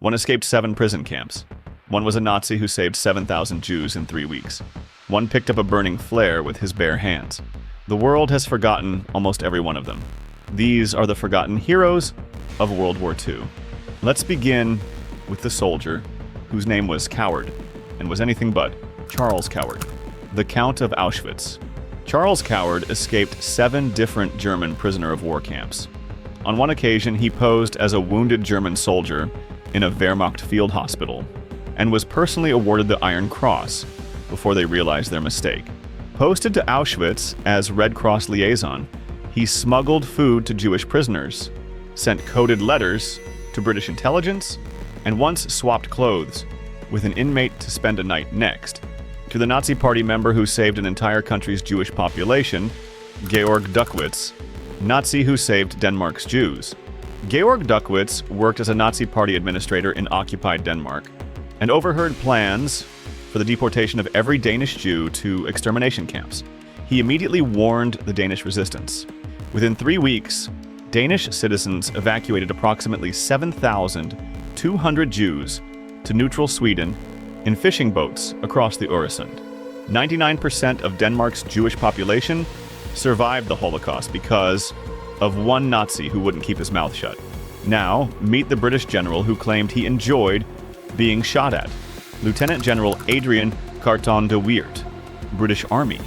One escaped 7 prison camps. One was a Nazi who saved 7,000 Jews in 3 weeks. One picked up a burning flare with his bare hands. The world has forgotten almost every one of them. These are the forgotten heroes of World War II. Let's begin with the soldier whose name was Coward, and was anything but Charles Coward, the Count of Auschwitz. Charles Coward escaped 7 different German prisoner of war camps. On one occasion, he posed as a wounded German soldier in a Wehrmacht field hospital, and was personally awarded the Iron Cross before they realized their mistake. Posted to Auschwitz as Red Cross liaison, he smuggled food to Jewish prisoners, sent coded letters to British intelligence, and once swapped clothes with an inmate to spend a night next to the Nazi Party member who saved an entire country's Jewish population, Georg Duckwitz, Nazi who saved Denmark's Jews. Georg Duckwitz worked as a Nazi Party administrator in occupied Denmark and overheard plans for the deportation of every Danish Jew to extermination camps. He immediately warned the Danish resistance. Within 3 weeks, Danish citizens evacuated approximately 7,200 Jews to neutral Sweden in fishing boats across the Øresund. 99% of Denmark's Jewish population survived the Holocaust because of one Nazi who wouldn't keep his mouth shut. Now, meet the British general who claimed he enjoyed being shot at. Lieutenant General Adrian Carton de Weert, British Army.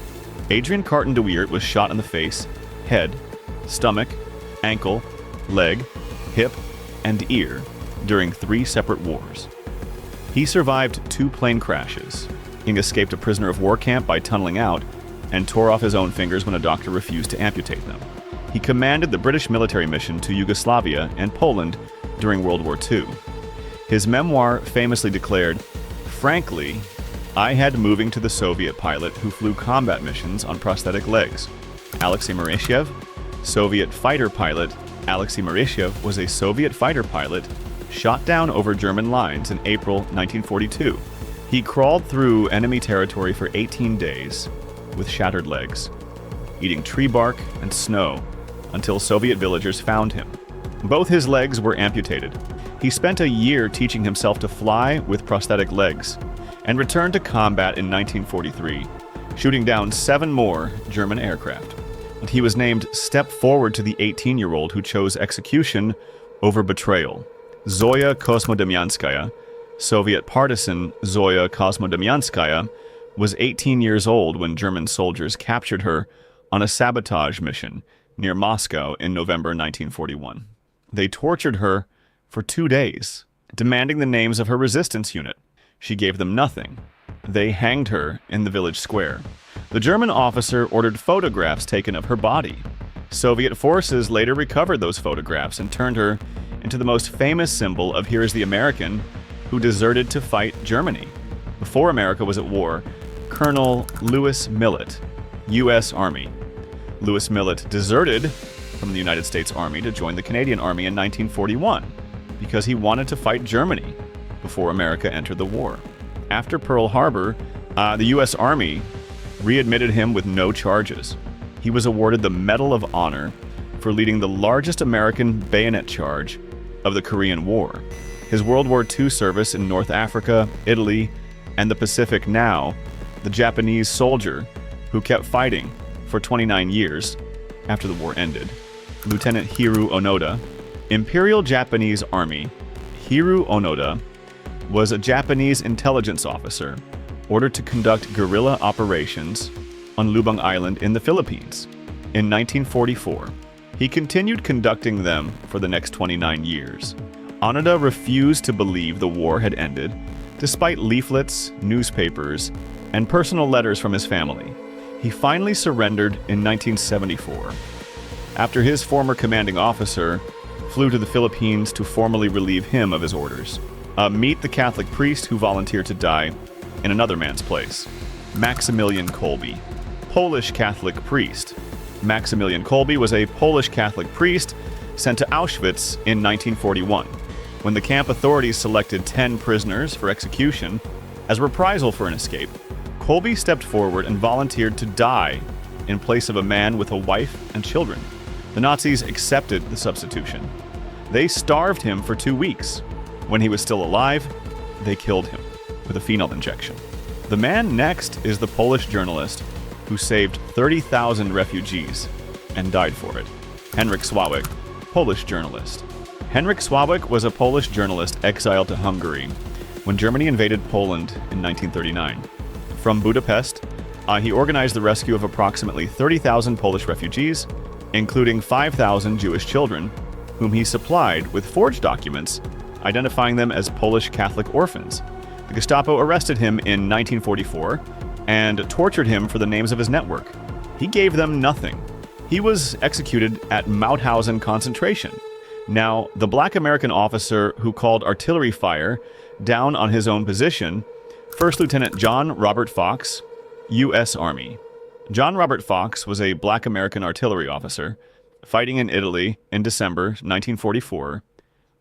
Adrian Carton de Weert was shot in the face, head, stomach, ankle, leg, hip, and ear during 3 separate wars. He survived 2 plane crashes. He escaped a prisoner of war camp by tunneling out and tore off his own fingers when a doctor refused to amputate them. He commanded the British military mission to Yugoslavia and Poland during World War II. His memoir famously declared, "Frankly, I had moving to the Soviet pilot who flew combat missions on prosthetic legs. Alexei Murashiev, Soviet fighter pilot. Alexei Murashiev was a Soviet fighter pilot shot down over German lines in April 1942. He crawled through enemy territory for 18 days with shattered legs, eating tree bark and snow until Soviet villagers found him. Both his legs were amputated. He spent a year teaching himself to fly with prosthetic legs and returned to combat in 1943, shooting down 7 more German aircraft. And he was named Step Forward to the 18-year-old who chose execution over betrayal. Zoya Kosmodemyanskaya, Soviet partisan Zoya Kosmodemyanskaya, was 18 years old when German soldiers captured her on a sabotage mission near Moscow in November 1941. They tortured her for 2 days, demanding the names of her resistance unit. She gave them nothing. They hanged her in the village square. The German officer ordered photographs taken of her body. Soviet forces later recovered those photographs and turned her into the most famous symbol of "Here is the American who deserted to fight Germany." Before America was at war, Colonel Lewis Millett, U.S. Army. Lewis Millett deserted from the United States Army to join the Canadian Army in 1941 because he wanted to fight Germany before America entered the war. After Pearl Harbor, the U.S. Army readmitted him with no charges. He was awarded the Medal of Honor for leading the largest American bayonet charge of the Korean War. His World War II service in North Africa, Italy, and the Pacific. Now, the Japanese soldier who kept fighting for 29 years after the war ended. Lieutenant Hiru Onoda, Imperial Japanese Army. Hiru Onoda was a Japanese intelligence officer ordered to conduct guerrilla operations on Lubang Island in the Philippines. In 1944, he continued conducting them for the next 29 years. Onoda refused to believe the war had ended, despite leaflets, newspapers, and personal letters from his family. He finally surrendered in 1974, after his former commanding officer flew to the Philippines to formally relieve him of his orders. Meet the Catholic priest who volunteered to die in another man's place. Maximilian Kolbe, Polish Catholic priest. Maximilian Kolbe was a Polish Catholic priest sent to Auschwitz in 1941. When the camp authorities selected 10 prisoners for execution as reprisal for an escape, Kolbe stepped forward and volunteered to die in place of a man with a wife and children. The Nazis accepted the substitution. They starved him for 2 weeks. When he was still alive, they killed him with a phenol injection. The man next is the Polish journalist who saved 30,000 refugees and died for it. Henryk Sławik, Polish journalist. Henryk Sławik was a Polish journalist exiled to Hungary when Germany invaded Poland in 1939. From Budapest, he organized the rescue of approximately 30,000 Polish refugees, including 5,000 Jewish children, whom he supplied with forged documents identifying them as Polish Catholic orphans. The Gestapo arrested him in 1944 and tortured him for the names of his network. He gave them nothing. He was executed at Mauthausen concentration. Now, the black American officer who called artillery fire down on his own position, First Lieutenant John Robert Fox, U.S. Army. John Robert Fox was a black American artillery officer fighting in Italy in December 1944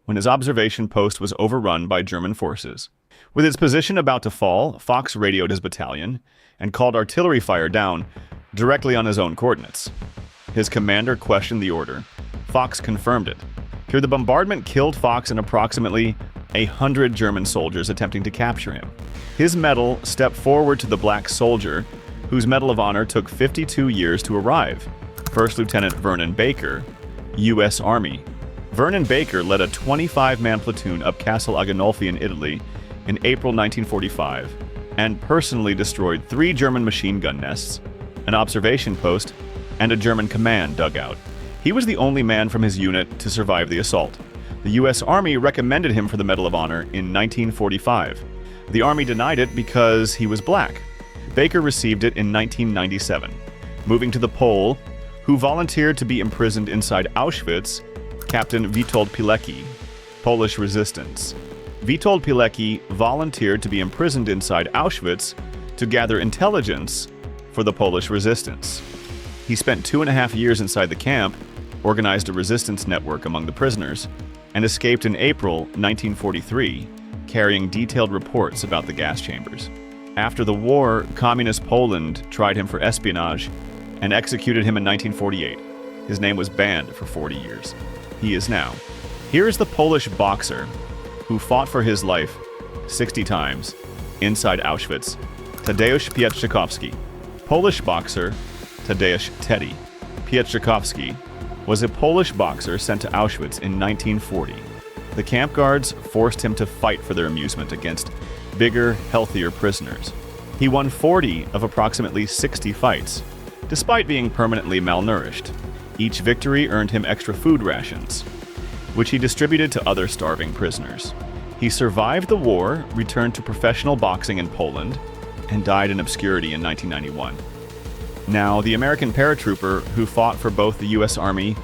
when his observation post was overrun by German forces. With its position about to fall, Fox radioed his battalion and called artillery fire down directly on his own coordinates. His commander questioned the order. Fox confirmed it. Here, the bombardment killed Fox and approximately 100 German soldiers attempting to capture him. His medal stepped forward to the black soldier, whose Medal of Honor took 52 years to arrive. First Lieutenant Vernon Baker, U.S. Army. Vernon Baker led a 25-man platoon up Castle Aganolfi in Italy in April 1945 and personally destroyed 3 German machine gun nests, an observation post, and a German command dugout. He was the only man from his unit to survive the assault. The U.S. Army recommended him for the Medal of Honor in 1945. The Army denied it because he was black. Baker received it in 1997. Moving to the Pole, who volunteered to be imprisoned inside Auschwitz, Captain Witold Pilecki, Polish resistance. Witold Pilecki volunteered to be imprisoned inside Auschwitz to gather intelligence for the Polish resistance. He spent 2.5 years inside the camp, organized a resistance network among the prisoners, and escaped in April 1943, carrying detailed reports about the gas chambers. After the war, Communist Poland tried him for espionage and executed him in 1948. His name was banned for 40 years. He is now. Here is the Polish boxer who fought for his life 60 times inside Auschwitz, Tadeusz Pietrzykowski. Polish boxer Tadeusz Teddy Pietrzykowski was a Polish boxer sent to Auschwitz in 1940. The camp guards forced him to fight for their amusement against bigger, healthier prisoners. He won 40 of approximately 60 fights, despite being permanently malnourished. Each victory earned him extra food rations, which he distributed to other starving prisoners. He survived the war, returned to professional boxing in Poland, and died in obscurity in 1991. Now, the American paratrooper who fought for both the U.S. Army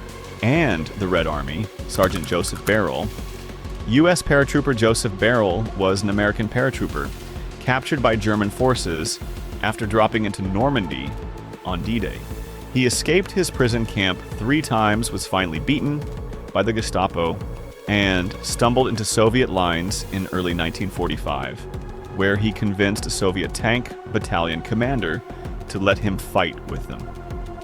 and the Red Army, Sergeant Joseph Barrel. U.S. paratrooper Joseph Barrel was an American paratrooper captured by German forces after dropping into Normandy on D-Day. He escaped his prison camp 3 times, was finally beaten by the Gestapo, and stumbled into Soviet lines in early 1945, where he convinced a Soviet tank battalion commander to let him fight with them.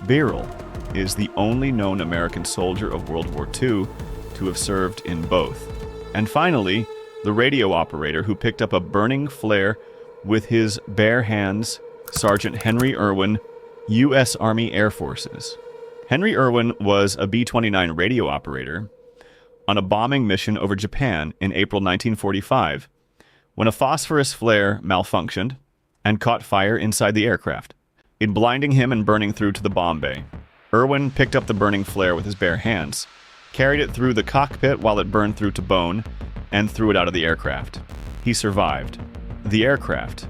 Barrel is the only known American soldier of World War II to have served in both. And finally, the radio operator who picked up a burning flare with his bare hands, Sergeant Henry Irwin, U.S. Army Air Forces. Henry Irwin was a B-29 radio operator on a bombing mission over Japan in April 1945 when a phosphorus flare malfunctioned and caught fire inside the aircraft, it blinding him and burning through to the bomb bay. Irwin picked up the burning flare with his bare hands, carried it through the cockpit while it burned through to bone, and threw it out of the aircraft. He survived. The aircraft